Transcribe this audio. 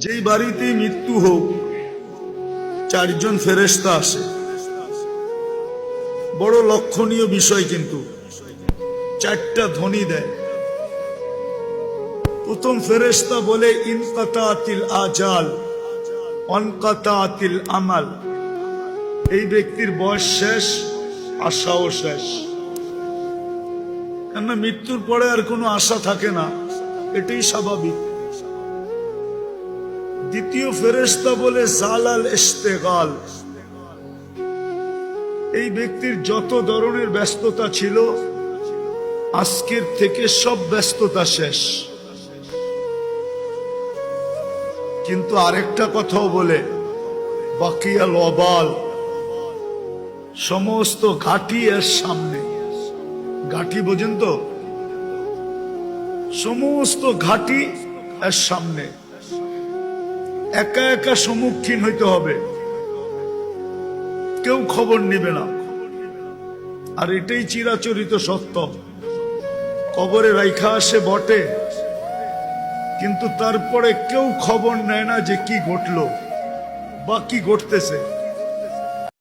যেই বাড়িতে মৃত্যু হোক চারজন ফেরেশতা আসে, বড় লক্ষণীয় বিষয়। কিন্তু চারটা ধ্বনি দেয়। প্রথম ফেরেশতা বলে ইনকাতাতিল আজাল অনকাতাতিল আমাল, এই ব্যক্তির বয়স শেষ, আশাও শেষ। কেননা মৃত্যুর পরে আর কোনো আশা থাকে না, এটাই স্বাভাবিক। দ্বিতীয় ফেরেশতা বলে জালাল ইশতেগাল, এই ব্যক্তির যত ধরনের ব্যস্ততা ছিল আজকের থেকে সব ব্যস্ততা শেষ। কিন্তু আরেকটা কথাও বলে বাকিয়াল ওয়াবাল, সমস্ত ঘাটি এর সামনে। ঘাটি বোঝেন তো? সমস্ত ঘাটি এর সামনে, একা একা সম্মুখীন হইতে হবে, কেউ খবর নিবে না। আর এটাই চিরাচরিত সত্য। কবরে রাইখা আসে বটে, কিন্তু তারপরে কেউ খবর নেয় না যে কি ঘটলো বা কি ঘটতেছে।